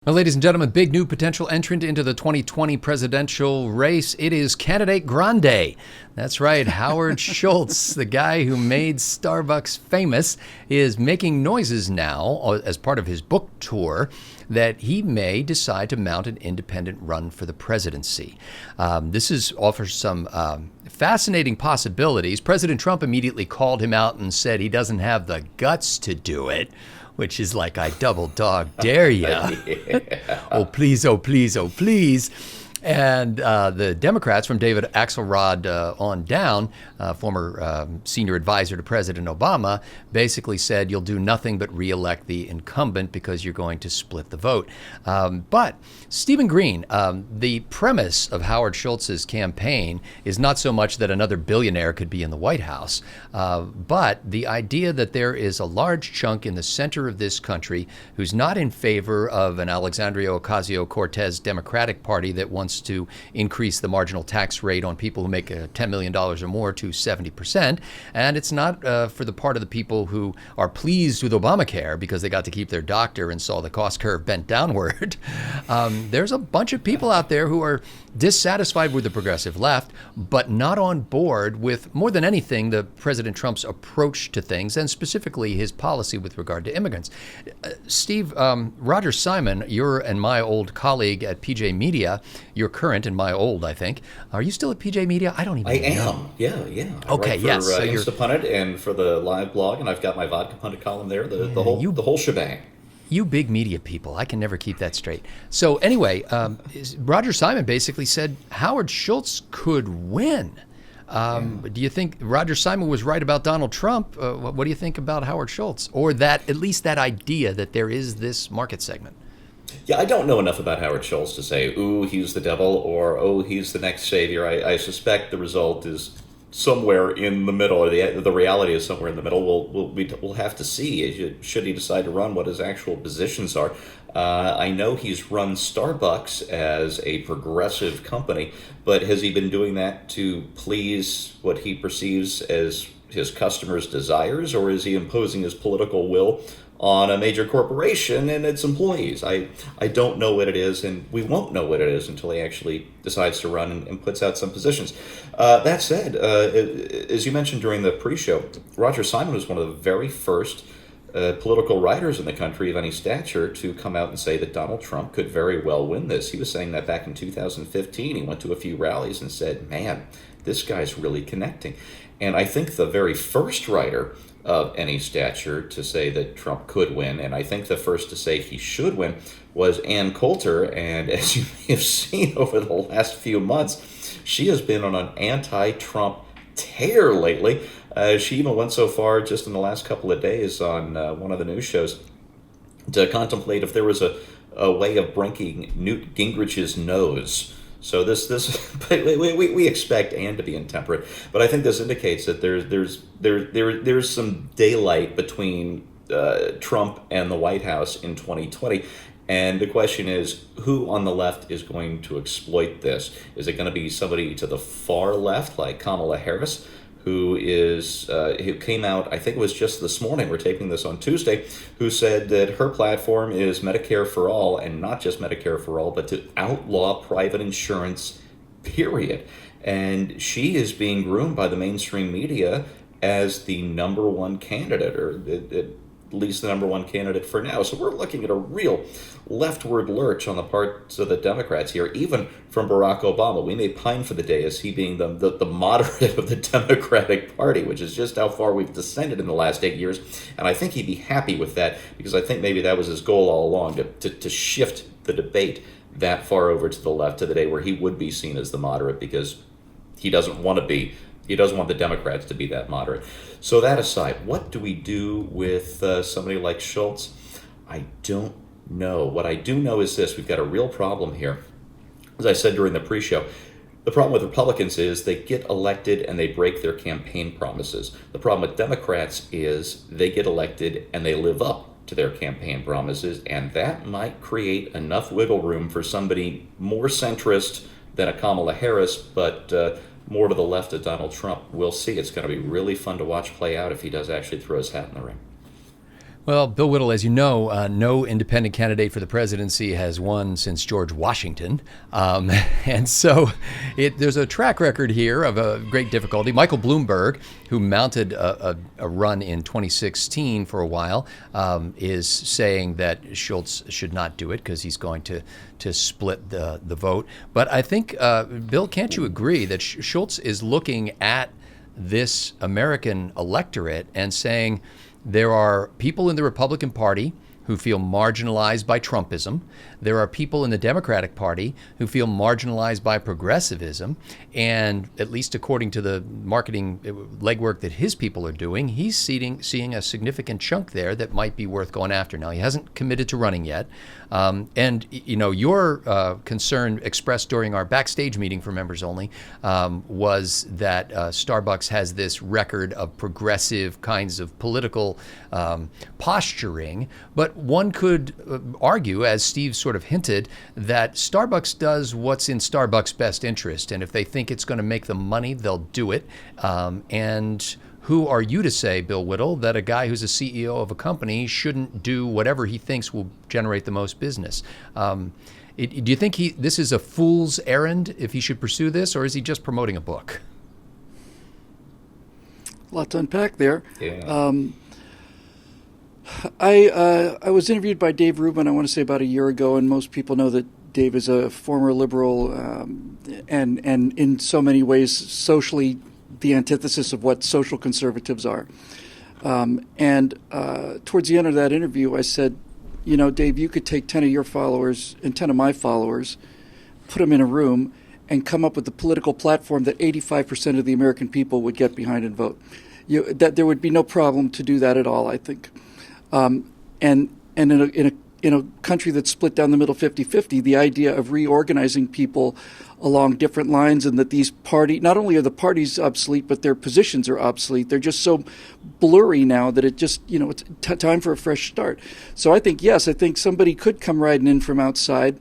Well, ladies and gentlemen, big new potential entrant into the 2020 presidential race. It is candidate grande. That's right. Howard Schultz, the guy who made Starbucks famous, is making noises now as part of his book tour that he may decide to mount an independent run for the presidency. Offers some fascinating possibilities. President Trump immediately called him out and said he doesn't have the guts to do it, which is like, I double dog dare you. Yeah. Oh, please, oh, please, oh, please. And the Democrats, from David Axelrod on down, former senior advisor to President Obama, basically said you'll do nothing but reelect the incumbent because you're going to split the vote. But Stephen Green, the premise of Howard Schultz's campaign is not so much that another billionaire could be in the White House, but the idea that there is a large chunk in the center of this country who's not in favor of an Alexandria Ocasio-Cortez Democratic Party that wants to increase the marginal tax rate on people who make $10 million or more to 70%. And it's not for the part of the people who are pleased with Obamacare because they got to keep their doctor and saw the cost curve bent downward. There's a bunch of people out there who are dissatisfied with the progressive left, but not on board with, more than anything, the President Trump's approach to things, and specifically his policy with regard to immigrants. Steve, Roger Simon, your and my old colleague at PJ Media, your current and my old, I think. Are you still at PJ Media? I don't even know. Yeah. Okay, yes. So Instapundit and for the live blog, and I've got my Vodka Pundit column there, the whole shebang. You big media people, I can never keep that straight. So anyway, Roger Simon basically said Howard Schultz could win. Do you think Roger Simon was right about Donald Trump? What do you think about Howard Schultz? Or that, at least that idea that there is this market segment? Yeah, I don't know enough about Howard Schultz to say, ooh, he's the devil, or, oh, he's the next savior. I suspect the result is somewhere in the middle, or the reality is somewhere in the middle. We'll have to see, should he decide to run, what his actual positions are. I know he's run Starbucks as a progressive company, but has he been doing that to please what he perceives as his customers' desires, or is he imposing his political will on a major corporation and its employees? I don't know what it is, and we won't know what it is until he actually decides to run and puts out some positions. That said, as you mentioned during the pre-show, Roger Simon was one of the very first political writers in the country of any stature to come out and say that Donald Trump could very well win this. He was saying that back in 2015. He went to a few rallies and said, man, this guy's really connecting. And I think the very first writer of any stature to say that Trump could win, and I think the first to say he should win, was Ann Coulter. And as you may have seen over the last few months, she has been on an anti-Trump tear lately. She even went so far just in the last couple of days on one of the news shows to contemplate if there was a way of breaking Newt Gingrich's nose. So we expect Ann to be intemperate, but I think this indicates that there's some daylight between Trump and the White House in 2020. And the question is, who on the left is going to exploit this? Is it going to be somebody to the far left, like Kamala Harris, who came out, I think it was just this morning, we're taping this on Tuesday, who said that her platform is Medicare for all, and not just Medicare for all, but to outlaw private insurance, period. And she is being groomed by the mainstream media as the number one candidate, or at least the number one candidate for now. So we're looking at a real leftward lurch on the parts of the Democrats here, even from Barack Obama. We may pine for the day as he being the moderate of the Democratic Party, which is just how far we've descended in the last 8 years. And I think he'd be happy with that, because I think maybe that was his goal all along, to shift the debate that far over to the left, to the day where he would be seen as the moderate, because he doesn't want the Democrats to be that moderate. So that aside, what do we do with somebody like Schultz? I don't know. What I do know is this: we've got a real problem here. As I said during the pre-show, the problem with Republicans is they get elected and they break their campaign promises. The problem with Democrats is they get elected and they live up to their campaign promises, and that might create enough wiggle room for somebody more centrist than a Kamala Harris, but more to the left of Donald Trump. We'll see. It's going to be really fun to watch play out if he does actually throw his hat in the ring. Well, Bill Whittle, as you know, no independent candidate for the presidency has won since George Washington. And so there's a track record here of a great difficulty. Michael Bloomberg, who mounted a run in 2016 for a while, is saying that Schultz should not do it because he's going to split the vote. But I think, Bill, can't you agree that Schultz is looking at this American electorate and saying, there are people in the Republican Party who feel marginalized by Trumpism. There are people in the Democratic Party who feel marginalized by progressivism. And at least according to the marketing legwork that his people are doing, he's seeing a significant chunk there that might be worth going after. Now, he hasn't committed to running yet. And, you know, your concern expressed during our backstage meeting for members only was that Starbucks has this record of progressive kinds of political posturing. But one could argue, as Steve sort of hinted, that Starbucks does what's in Starbucks' best interest. And if they think it's going to make them money, they'll do it. And who are you to say, Bill Whittle, that a guy who's a CEO of a company shouldn't do whatever he thinks will generate the most business? Do you think this is a fool's errand if he should pursue this, or is he just promoting a book? A lot to unpack there. Yeah. I was interviewed by Dave Rubin, I want to say about a year ago, and most people know that Dave is a former liberal and in so many ways socially the antithesis of what social conservatives are. And towards the end of that interview, I said, you know, Dave, you could take 10 of your followers and 10 of my followers, put them in a room, and come up with a political platform that 85% of the American people would get behind and vote. That there would be no problem to do that at all, I think. And in a country that's split down the middle 50-50, the idea of reorganizing people along different lines, and that these not only are the parties obsolete, but their positions are obsolete. They're just so blurry now that it just, you know, it's time for a fresh start. So I think, yes, I think somebody could come riding in from outside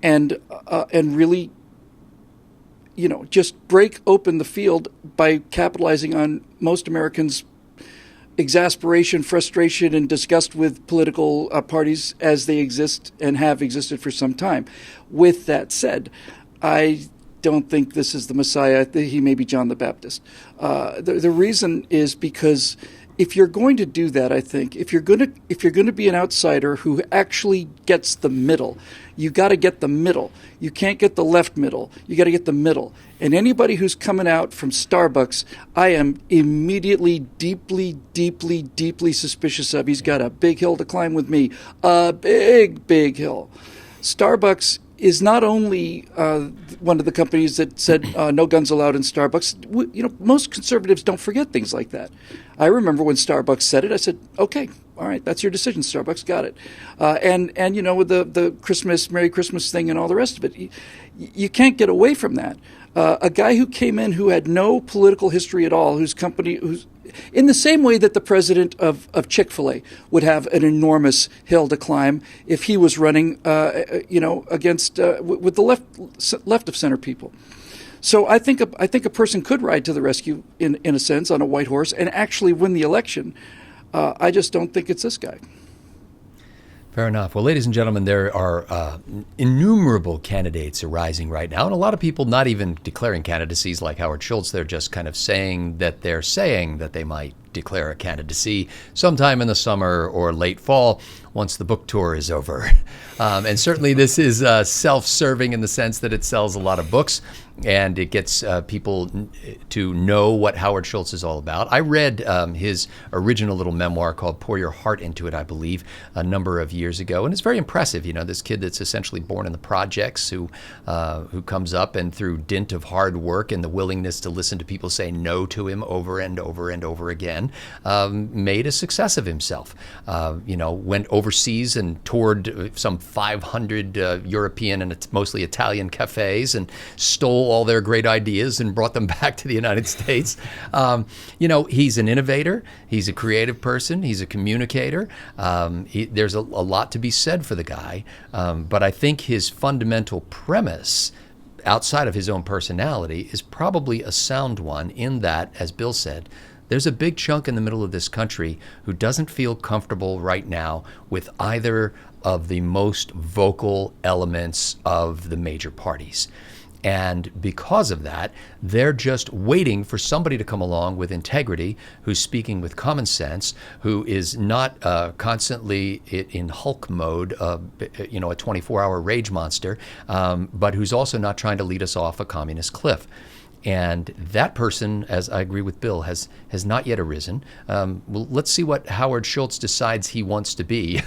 and really, you know, just break open the field by capitalizing on most Americans' exasperation, frustration, and disgust with political parties as they exist and have existed for some time. With that said, I don't think this is the Messiah. He may be John the Baptist. The reason is because if you're going to do that, I think if you're going to be an outsider who actually gets the middle, you got to get the middle. You can't get the left middle. You got to get the middle. And anybody who's coming out from Starbucks, I am immediately, deeply, deeply, deeply suspicious of. He's got a big hill to climb with me, a big, big hill. Starbucks is not only one of the companies that said no guns allowed in Starbucks. You know, most conservatives don't forget things like that. I remember when Starbucks said it, I said, okay, all right, that's your decision, Starbucks, got it. And you know, with the Christmas, Merry Christmas thing and all the rest of it, you can't get away from that. A guy who came in who had no political history at all, whose in the same way that the president of Chick-fil-A would have an enormous hill to climb if he was running, against with the left of center people. So I think a person could ride to the rescue in a sense on a white horse and actually win the election. I just don't think it's this guy. Fair enough. Well, ladies and gentlemen, there are innumerable candidates arising right now, and a lot of people not even declaring candidacies like Howard Schultz. They're just kind of saying that they might declare a candidacy sometime in the summer or late fall once the book tour is over. And certainly this is self-serving in the sense that it sells a lot of books and it gets people to know what Howard Schultz is all about. I read his original little memoir called Pour Your Heart Into It, I believe, a number of years ago. And it's very impressive. You know, this kid that's essentially born in the projects who comes up and through dint of hard work and the willingness to listen to people say no to him over and over and over again, made a success of himself. Went overseas and toured some 500 European and mostly Italian cafes and stole all their great ideas and brought them back to the United States. He's an innovator. He's a creative person. He's a communicator. There's a lot to be said for the guy. But I think his fundamental premise, outside of his own personality, is probably a sound one in that, as Bill said, There's a big chunk in the middle of this country who doesn't feel comfortable right now with either of the most vocal elements of the major parties. And because of that, they're just waiting for somebody to come along with integrity, who's speaking with common sense, who is not constantly in Hulk mode, a 24-hour rage monster, but who's also not trying to lead us off a communist cliff. And that person, as I agree with Bill, has not yet arisen. Well, let's see what Howard Schultz decides he wants to be,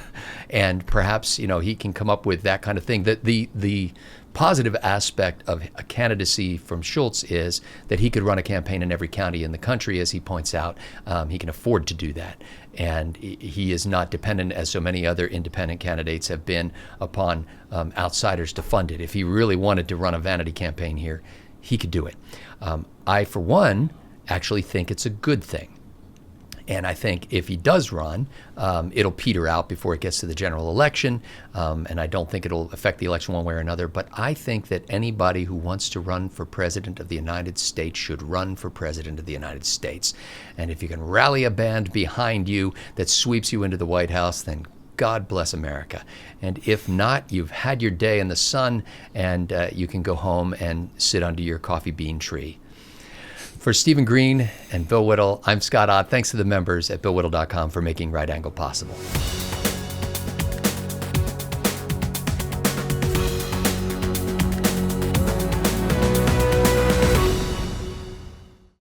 and perhaps he can come up with that kind of thing. That the positive aspect of a candidacy from Schultz is that he could run a campaign in every county in the country, as he points out. He can afford to do that, and he is not dependent, as so many other independent candidates have been, upon outsiders to fund it. If he really wanted to run a vanity campaign here, he could do it. I, for one, actually think it's a good thing. And I think if he does run, it'll peter out before it gets to the general election. And I don't think it'll affect the election one way or another. But I think that anybody who wants to run for president of the United States should run for president of the United States. And if you can rally a band behind you that sweeps you into the White House, then God bless America. And if not, you've had your day in the sun, and you can go home and sit under your coffee bean tree. For Stephen Green and Bill Whittle, I'm Scott Ott. Thanks to the members at BillWhittle.com for making Right Angle possible.